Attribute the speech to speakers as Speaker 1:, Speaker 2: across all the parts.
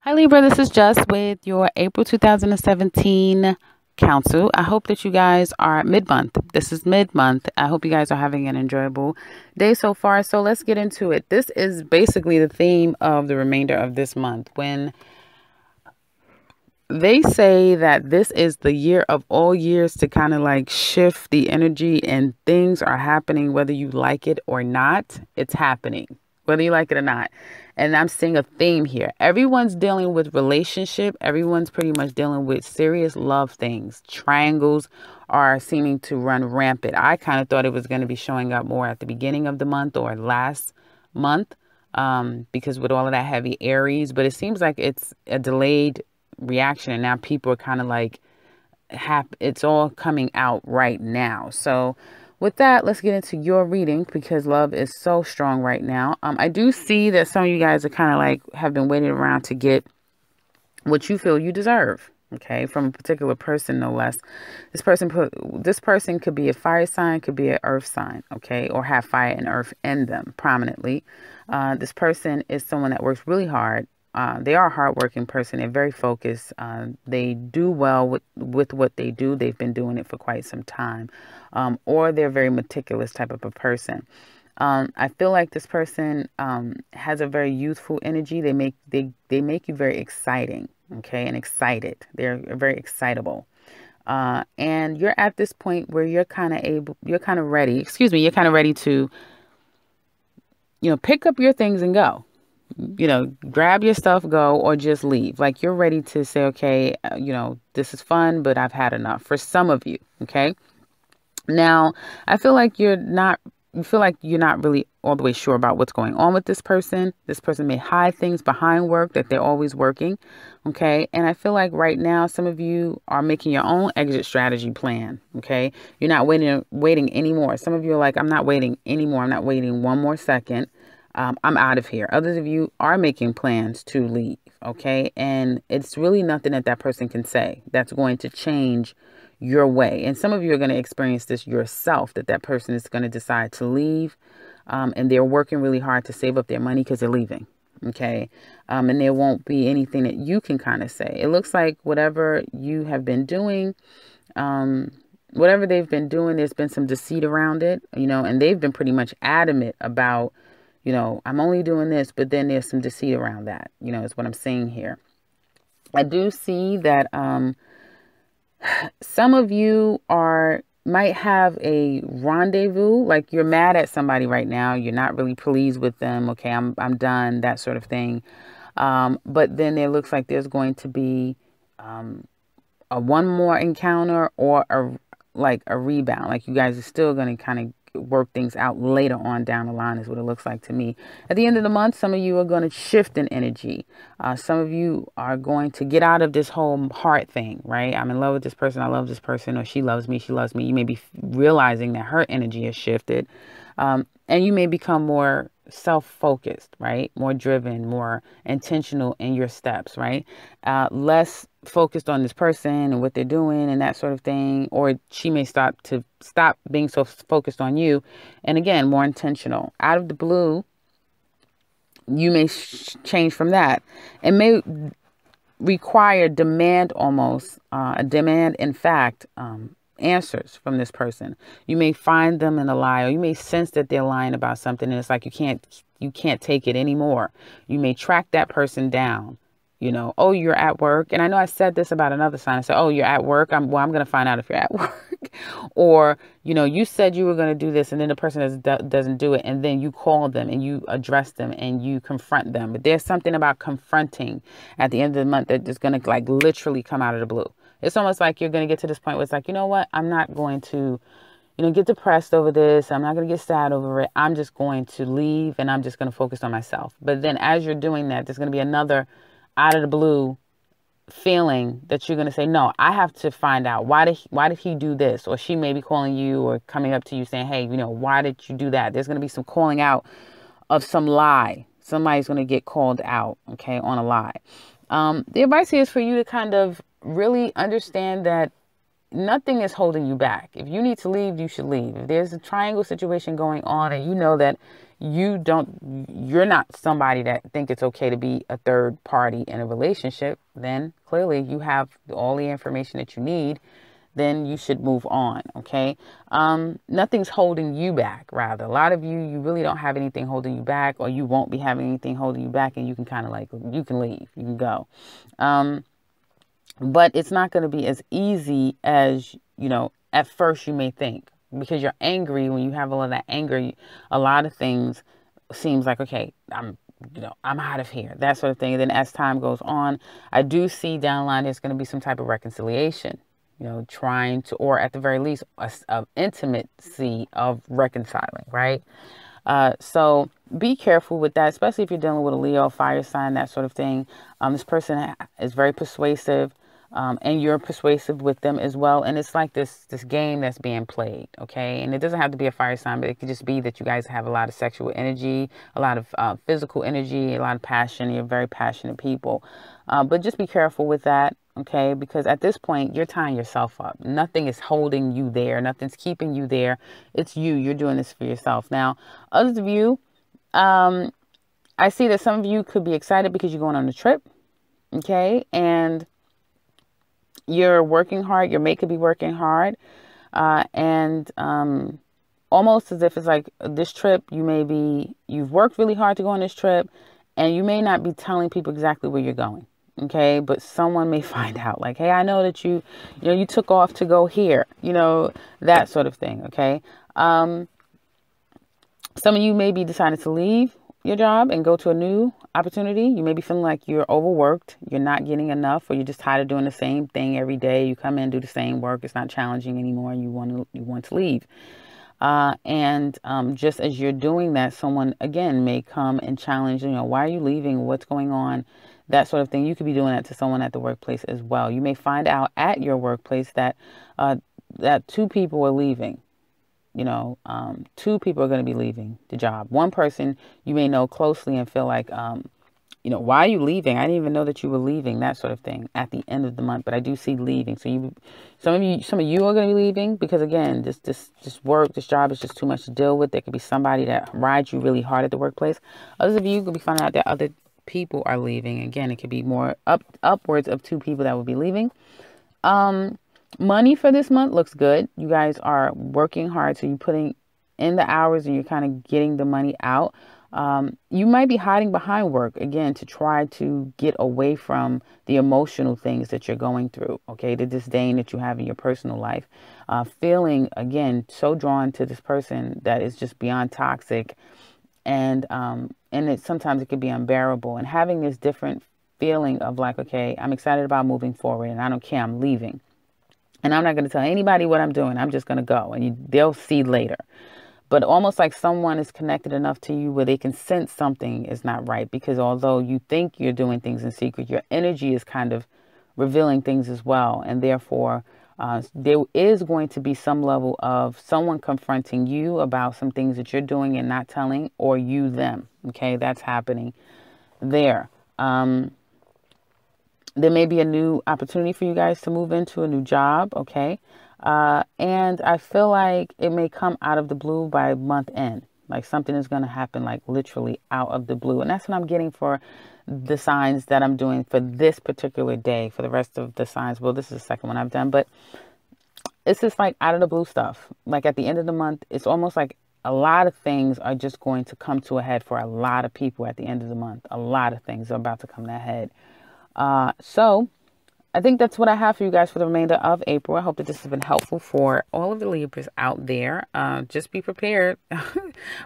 Speaker 1: Hi Libra, this is Just with your April 2017 council. I hope that you guys are mid-month. This is mid-month. I hope you guys are having an enjoyable day so far. So let's get into it. This is basically the theme of the remainder of this month. When they say that this is the year of all years to kind of like shift the energy and things are happening, whether you like it or not, it's happening, whether you like it or not. And I'm seeing a theme here. Everyone's dealing with relationship. Everyone's pretty much dealing with serious love things. Triangles are seeming to run rampant. I kind of thought it was going to be showing up more at the beginning of the month or last month because with all of that heavy Aries, but it seems like it's a delayed reaction and now people are kind of like it's all coming out right now. So with that, let's get into your reading because love is so strong right now. I do see that some of you guys are kind of like have been waiting around to get what you feel you deserve, okay, from a particular person, no less. This person could be a fire sign, could be an earth sign, okay, or have fire and earth in them prominently. This person is someone that works really hard. They are a hardworking person. They're very focused. They do well with what they do. They've been doing it for quite some time. Or they're a very meticulous type of a person. I feel like this person has a very youthful energy. They make you very exciting, okay, and excited. They're very excitable. And you're at this point where you're kind of ready to, pick up your things and go. Grab your stuff, go, or just leave. Like you're ready to say, okay, this is fun, but I've had enough for some of you. Okay. Now I feel like you feel like you're not really all the way sure about what's going on with this person. This person may hide things behind work that they're always working. Okay. And I feel like right now, some of you are making your own exit strategy plan. Okay. You're not waiting anymore. Some of you are like, I'm not waiting anymore. I'm not waiting one more second. I'm out of here. Others of you are making plans to leave. Okay. And it's really nothing that person can say that's going to change your way. And some of you are going to experience this yourself, that person is going to decide to leave. And they're working really hard to save up their money because they're leaving. Okay. And there won't be anything that you can kind of say. It looks like whatever you have been doing, whatever they've been doing, there's been some deceit around it, and they've been pretty much adamant about, I'm only doing this, but then there's some deceit around that, is what I'm saying here. I do see that some of you might have a rendezvous, like you're mad at somebody right now. You're not really pleased with them. Okay, I'm done, that sort of thing. But then it looks like there's going to be a one more encounter or a rebound. Like you guys are still going to kind of work things out later on down the line is what it looks like to me. At the end of the month, some of you are going to shift in energy. Some of you are going to get out of this whole heart thing, right? I'm in love with this person. I love this person, or she loves me. She loves me. You may be realizing that her energy has shifted. And you may become more self-focused, right? More driven, more intentional in your steps, right? Less focused on this person and what they're doing and that sort of thing. Or she may stop being so focused on you. And again, more intentional. Out of the blue, you may change from that. It may require demand almost, a demand in fact, answers from this person. You may find them in a lie, or you may sense that they're lying about something and it's like you can't take it anymore. You may track that person down. Oh, you're at work. And I know I said this about another sign. I said, oh, you're at work. I'm going to find out if you're at work. Or, you said you were going to do this and then the person doesn't do it. And then you call them and you address them and you confront them. But there's something about confronting at the end of the month that is going to like literally come out of the blue. It's almost like you're going to get to this point where it's like, you know what? I'm not going to, get depressed over this. I'm not going to get sad over it. I'm just going to leave and I'm just going to focus on myself. But then as you're doing that, there's going to be another out of the blue feeling that you're going to say, no, I have to find out why did he do this? Or she may be calling you or coming up to you saying, hey, why did you do that? There's going to be some calling out of some lie. Somebody's going to get called out, okay, on a lie. The advice here is for you to kind of really understand that nothing is holding you back. If you need to leave, you should leave. If there's a triangle situation going on and you know that you're not somebody that think it's okay to be a third party in a relationship, then clearly you have all the information that you need, then you should move on. Okay. Nothing's holding you back. Rather, a lot of you really don't have anything holding you back, or you won't be having anything holding you back, and you can kind of like, you can leave, you can go. But it's not going to be as easy as, at first you may think, because you're angry. When you have all of that anger, a lot of things seems like, okay, I'm out of here, that sort of thing. And then as time goes on, I do see down the line there's going to be some type of reconciliation, trying to, or at the very least, a intimacy of reconciling, right? So be careful with that, especially if you're dealing with a Leo, fire sign, that sort of thing. This person is very persuasive, and you're persuasive with them as well. And it's like this game that's being played, okay? And it doesn't have to be a fire sign, but it could just be that you guys have a lot of sexual energy, a lot of physical energy, a lot of passion. You're very passionate people. But just be careful with that, okay? Because at this point, you're tying yourself up. Nothing is holding you there. Nothing's keeping you there. It's you. You're doing this for yourself. Now, others of you, I see that some of you could be excited because you're going on a trip, okay? And you're working hard. Your mate could be working hard. And almost as if it's like this trip, you've worked really hard to go on this trip, and you may not be telling people exactly where you're going. Okay, but someone may find out, like, hey, I know that you took off to go here, that sort of thing. Okay. Some of you may be deciding to leave your job and go to a new opportunity. You may be feeling like you're overworked, you're not getting enough, or you're just tired of doing the same thing every day. You come in, do the same work. It's not challenging anymore. You want to leave. And just as you're doing that, someone again may come and challenge, why are you leaving? What's going on? That sort of thing. You could be doing that to someone at the workplace as well. You may find out at your workplace that that two people are leaving. Two people are going to be leaving the job. One person you may know closely and feel like, why are you leaving? I didn't even know that you were leaving, that sort of thing, at the end of the month. But I do see leaving. So some of you are going to be leaving because, again, this job is just too much to deal with. There could be somebody that rides you really hard at the workplace. Others of you could be finding out that other people are leaving. Again, it could be more upwards of two people that will be leaving. Money for this month looks good. You guys are working hard, so you're putting in the hours and you're kind of getting the money out. You might be hiding behind work, again, to try to get away from the emotional things that you're going through, okay? The disdain that you have in your personal life. Feeling, again, so drawn to this person that is just beyond toxic. And sometimes it could be unbearable. And having this different feeling of like, okay, I'm excited about moving forward and I don't care, I'm leaving. And I'm not going to tell anybody what I'm doing. I'm just going to go, and they'll see later. But almost like someone is connected enough to you where they can sense something is not right. Because although you think you're doing things in secret, your energy is kind of revealing things as well. And therefore, there is going to be some level of someone confronting you about some things that you're doing and not telling, or you them. Okay, that's happening there. There may be a new opportunity for you guys to move into a new job, okay? And I feel like it may come out of the blue by month end. Like something is going to happen, like literally out of the blue. And that's what I'm getting for the signs that I'm doing for this particular day. For the rest of the signs, well, this is the second one I've done. But it's just like out of the blue stuff. Like at the end of the month, it's almost like a lot of things are just going to come to a head for a lot of people at the end of the month. A lot of things are about to come to a head. So I think that's what I have for you guys for the remainder of April. I hope that this has been helpful for all of the Libras out there. Just be prepared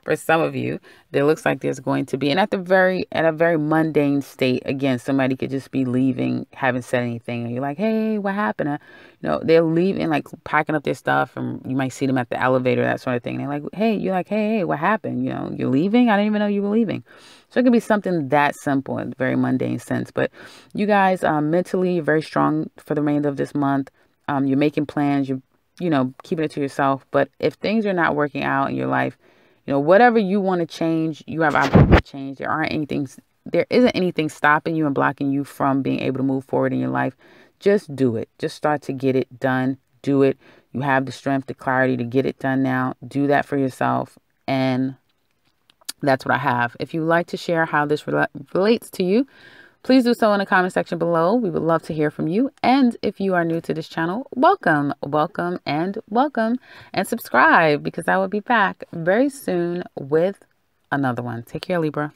Speaker 1: for some of you. There looks like there's going to be, and at a very mundane state, again, somebody could just be leaving, haven't said anything, and you're like, hey, what happened? They're leaving, like packing up their stuff, and you might see them at the elevator, that sort of thing. And they're like, hey, you're like, hey, what happened? You're leaving? I didn't even know you were leaving. So it could be something that simple in a very mundane sense. But you guys, mentally, you're very strong for the remainder of this month. You're making plans. You're, keeping it to yourself. But if things are not working out in your life, whatever you want to change, you have opportunity to change. There isn't anything stopping you and blocking you from being able to move forward in your life. Just do it. Just start to get it done. Do it. You have the strength, the clarity to get it done now. Do that for yourself. And That's what I have. If you'd like to share how this relates to you, please do so in the comment section below. We would love to hear from you. And if you are new to this channel, welcome, welcome, and welcome. And subscribe, because I will be back very soon with another one. Take care, Libra.